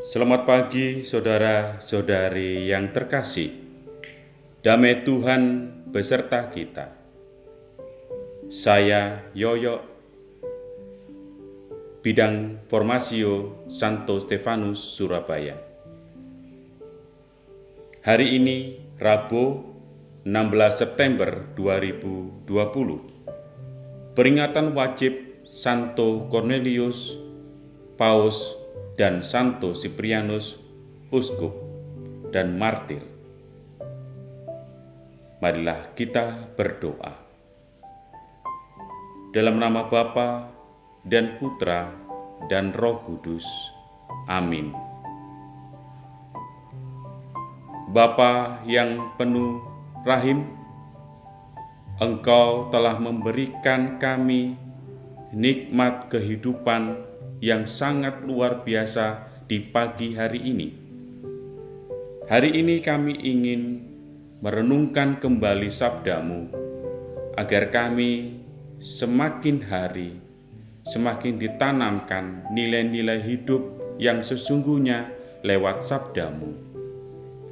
Selamat pagi saudara-saudari yang terkasih. Damai Tuhan beserta kita. Saya Yoyo, bidang Formasio Santo Stefanus, Surabaya. Hari ini Rabu 16 September 2020. Peringatan wajib Santo Cornelius, Paus, dan Santo Siprianus, Uskup dan Martir. Marilah kita berdoa. Dalam nama Bapa dan Putra dan Roh Kudus. Amin. Bapa yang penuh rahim, Engkau telah memberikan kami nikmat kehidupan yang sangat luar biasa di pagi hari ini. Hari ini kami ingin merenungkan kembali sabda-Mu, agar kami semakin hari semakin ditanamkan nilai-nilai hidup yang sesungguhnya lewat sabda-Mu.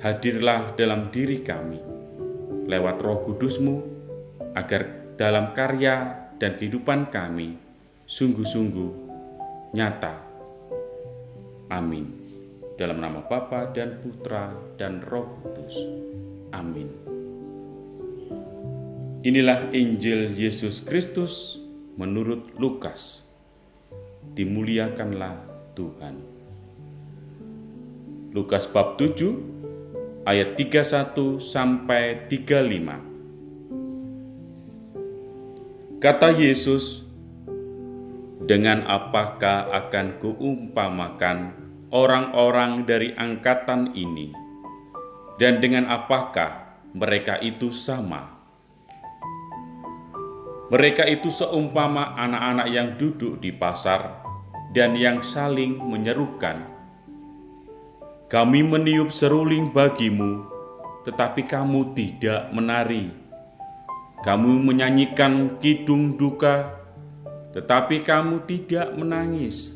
Hadirlah dalam diri kami, lewat Roh Kudus-Mu, agar dalam karya dan kehidupan kami sungguh-sungguh nyata. Amin. Dalam nama Bapa dan Putra dan Roh Kudus. Amin. Inilah Injil Yesus Kristus menurut Lukas. Dimuliakanlah Tuhan. Lukas bab 7 ayat 31 sampai 35. Kata Yesus, "Dengan apakah akan kuumpamakan orang-orang dari angkatan ini, dan dengan apakah mereka itu sama? Mereka itu seumpama anak-anak yang duduk di pasar dan yang saling menyerukan, 'Kami meniup seruling bagimu, tetapi kamu tidak menari. Kamu menyanyikan kidung duka, tetapi kamu tidak menangis.'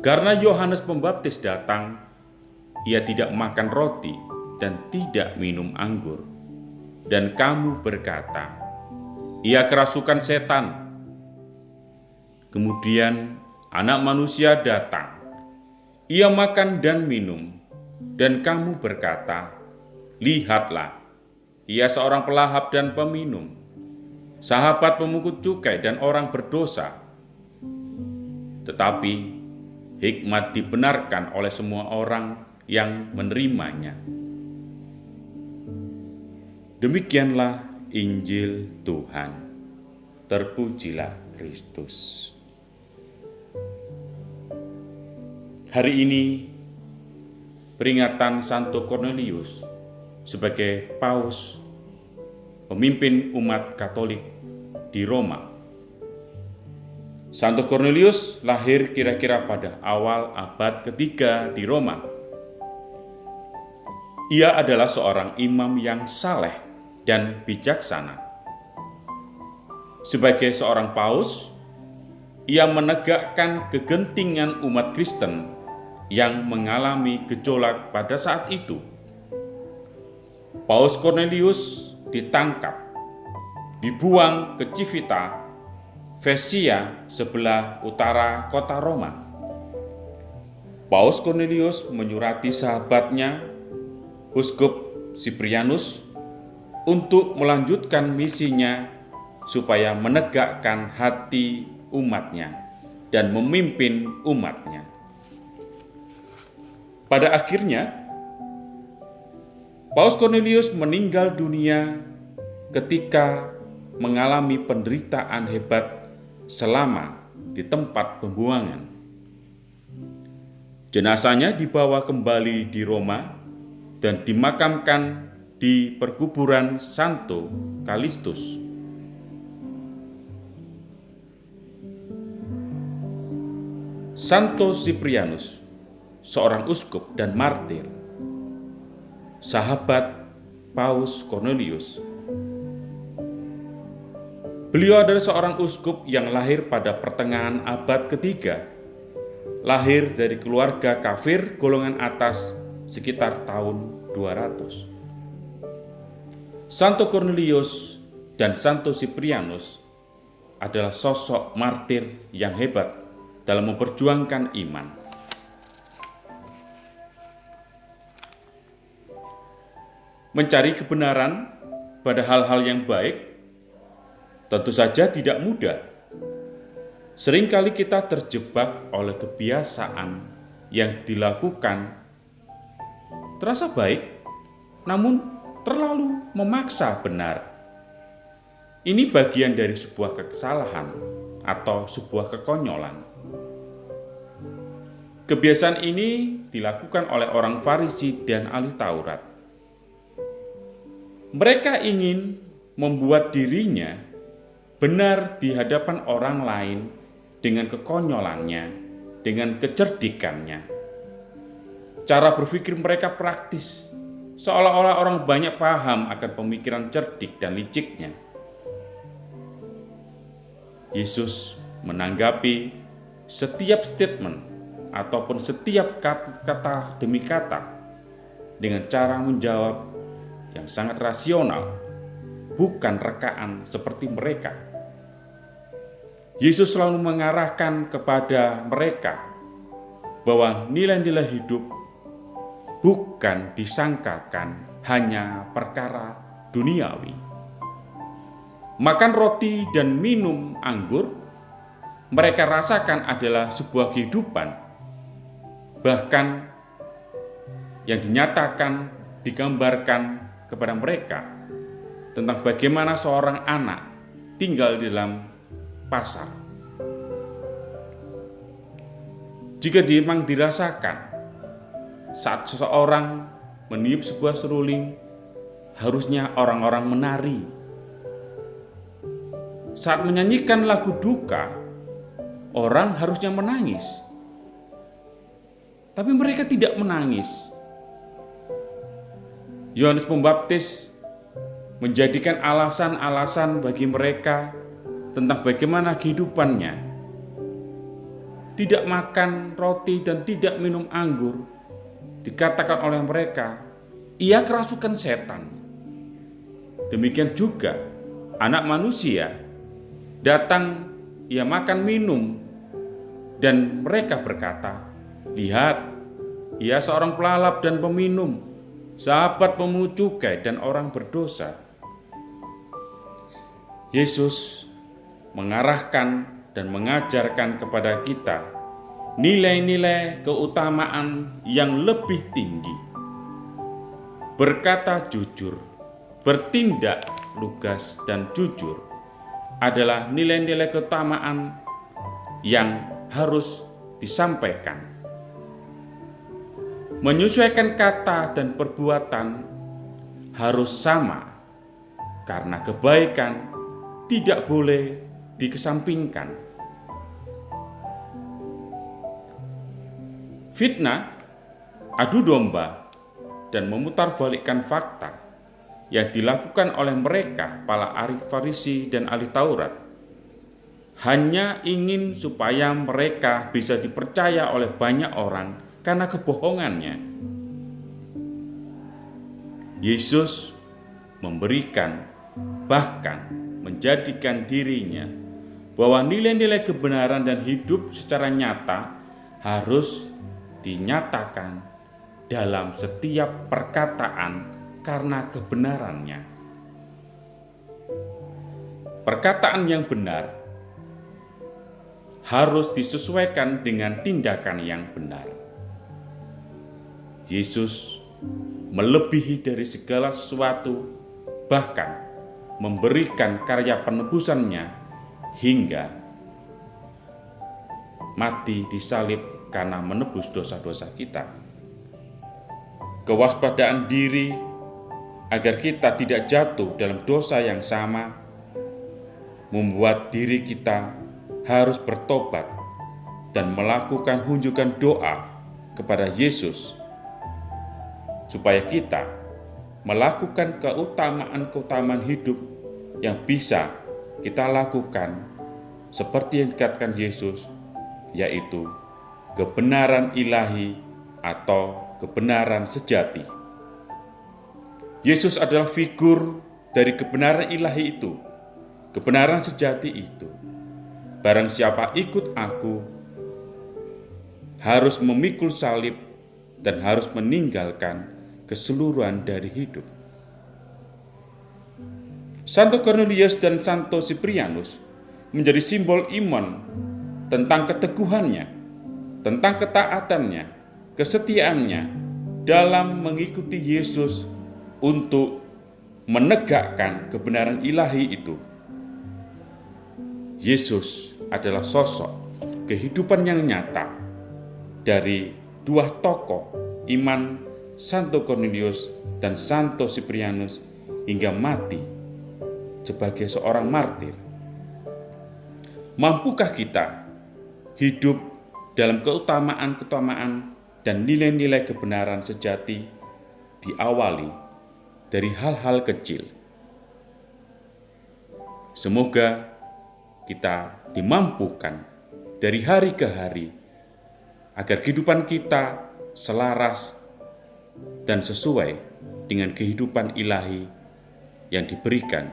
Karena Yohanes Pembaptis datang, ia tidak makan roti dan tidak minum anggur. Dan kamu berkata, 'Ia kerasukan setan.' Kemudian Anak Manusia datang, ia makan dan minum, dan kamu berkata, 'Lihatlah, ia seorang pelahap dan peminum, sahabat pemungut cukai dan orang berdosa.' Tetapi hikmat dibenarkan oleh semua orang yang menerimanya." Demikianlah Injil Tuhan. Terpujilah Kristus. Hari ini peringatan Santo Cornelius sebagai Paus, pemimpin umat Katolik di Roma. Santo Cornelius lahir kira-kira pada awal abad ketiga di Roma. Ia adalah seorang imam yang saleh dan bijaksana. Sebagai seorang paus, ia menegakkan kegentingan umat Kristen yang mengalami gejolak pada saat itu. Paus Cornelius ditangkap, dibuang ke Civita, Vesia, sebelah utara kota Roma. Paus Cornelius menyurati sahabatnya, Uskup Siprianus, untuk melanjutkan misinya supaya menegakkan hati umatnya dan memimpin umatnya. Pada akhirnya, Paus Cornelius meninggal dunia ketika mengalami penderitaan hebat selama di tempat pembuangan. Jenazahnya dibawa kembali di Roma dan dimakamkan di perkuburan Santo Kalistus. Santo Siprianus, seorang uskup dan martir, sahabat Paus Cornelius. Beliau adalah seorang uskup yang lahir pada pertengahan abad ketiga lahir dari keluarga kafir golongan atas sekitar tahun 200. Santo Cornelius dan Santo Siprianus adalah sosok martir yang hebat dalam memperjuangkan iman. Mencari kebenaran pada hal-hal yang baik tentu saja tidak mudah. Seringkali kita terjebak oleh kebiasaan yang dilakukan terasa baik, namun terlalu memaksa benar. Ini bagian dari sebuah kesalahan atau sebuah kekonyolan. Kebiasaan ini dilakukan oleh orang Farisi dan ahli Taurat. Mereka ingin membuat dirinya benar di hadapan orang lain dengan kekonyolannya, dengan kecerdikannya. Cara berpikir mereka praktis, seolah-olah orang banyak paham akan pemikiran cerdik dan liciknya. Yesus menanggapi setiap statement ataupun setiap kata demi kata dengan cara menjawab yang sangat rasional, bukan rekaan seperti mereka. Yesus selalu mengarahkan kepada mereka bahwa nilai-nilai hidup bukan disangkakan hanya perkara duniawi. Makan roti dan minum anggur mereka rasakan adalah sebuah kehidupan, bahkan yang dinyatakan, digambarkan kepada mereka tentang bagaimana seorang anak tinggal di dalam pasar. Jika memang dirasakan saat seseorang meniup sebuah seruling, harusnya orang-orang menari. Saat menyanyikan lagu duka, orang harusnya menangis. Tapi mereka tidak menangis. Yohanes Pembaptis menjadikan alasan-alasan bagi mereka tentang bagaimana kehidupannya. Tidak makan roti dan tidak minum anggur, dikatakan oleh mereka, ia kerasukan setan. Demikian juga anak manusia datang, ia makan minum, dan mereka berkata, lihat, ia seorang pelalap dan peminum, sahabat pemungut cukai dan orang berdosa. Yesus mengarahkan dan mengajarkan kepada kita nilai-nilai keutamaan yang lebih tinggi. Berkata jujur, bertindak lugas dan jujur adalah nilai-nilai keutamaan yang harus disampaikan. Menyesuaikan kata dan perbuatan harus sama, karena kebaikan tidak boleh dikesampingkan. Fitnah, adu domba, dan memutarbalikkan fakta yang dilakukan oleh mereka, para ahli Farisi dan ahli Taurat, hanya ingin supaya mereka bisa dipercaya oleh banyak orang karena kebohongannya. Yesus memberikan, bahkan menjadikan dirinya bahwa nilai-nilai kebenaran dan hidup secara nyata harus dinyatakan dalam setiap perkataan karena kebenarannya. Perkataan yang benar harus disesuaikan dengan tindakan yang benar. Yesus melebihi dari segala sesuatu, bahkan memberikan karya penebusannya hingga mati disalib karena menebus dosa-dosa kita. Kewaspadaan diri agar kita tidak jatuh dalam dosa yang sama membuat diri kita harus bertobat dan melakukan hunjukan doa kepada Yesus supaya kita melakukan keutamaan-keutamaan hidup yang bisa kita lakukan seperti yang dikatakan Yesus, yaitu kebenaran ilahi atau kebenaran sejati. Yesus adalah figur dari kebenaran ilahi itu, kebenaran sejati itu. Barang siapa ikut aku, harus memikul salib dan harus meninggalkan keseluruhan dari hidup. Santo Cornelius dan Santo Siprianus menjadi simbol iman tentang keteguhannya, tentang ketaatannya, kesetiaannya dalam mengikuti Yesus untuk menegakkan kebenaran ilahi itu. Yesus adalah sosok kehidupan yang nyata dari dua tokoh iman, Santo Cornelius dan Santo Siprianus, hingga mati sebagai seorang martir. Mampukah kita hidup dalam keutamaan-keutamaan dan nilai-nilai kebenaran sejati diawali dari hal-hal kecil? Semoga kita dimampukan dari hari ke hari agar kehidupan kita selaras dan sesuai dengan kehidupan ilahi yang diberikan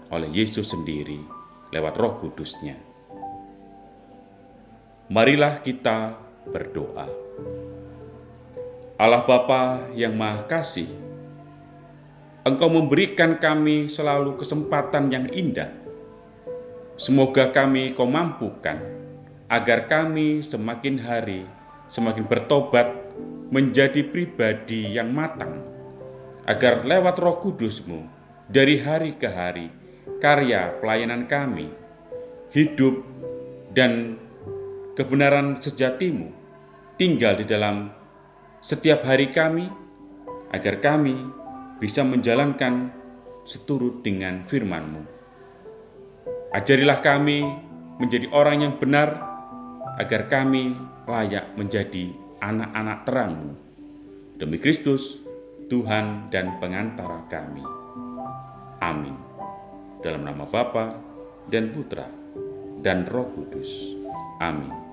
oleh Yesus sendiri lewat Roh Kudus-Nya. Marilah kita berdoa. Allah Bapa yang Maha Kasih, Engkau memberikan kami selalu kesempatan yang indah. Semoga kami Kau mampukan agar kami semakin hari semakin bertobat menjadi pribadi yang matang, agar lewat Roh Kudus-Mu dari hari ke hari karya pelayanan kami, hidup dan kebenaran sejati-Mu tinggal di dalam setiap hari kami, agar kami bisa menjalankan seturut dengan firman-Mu. Ajarilah kami menjadi orang yang benar, agar kami layak menjadi anak-anak terang-Mu. Demi Kristus, Tuhan dan pengantara kami. Amin. Dalam nama Bapa dan Putra dan Roh Kudus. Amin.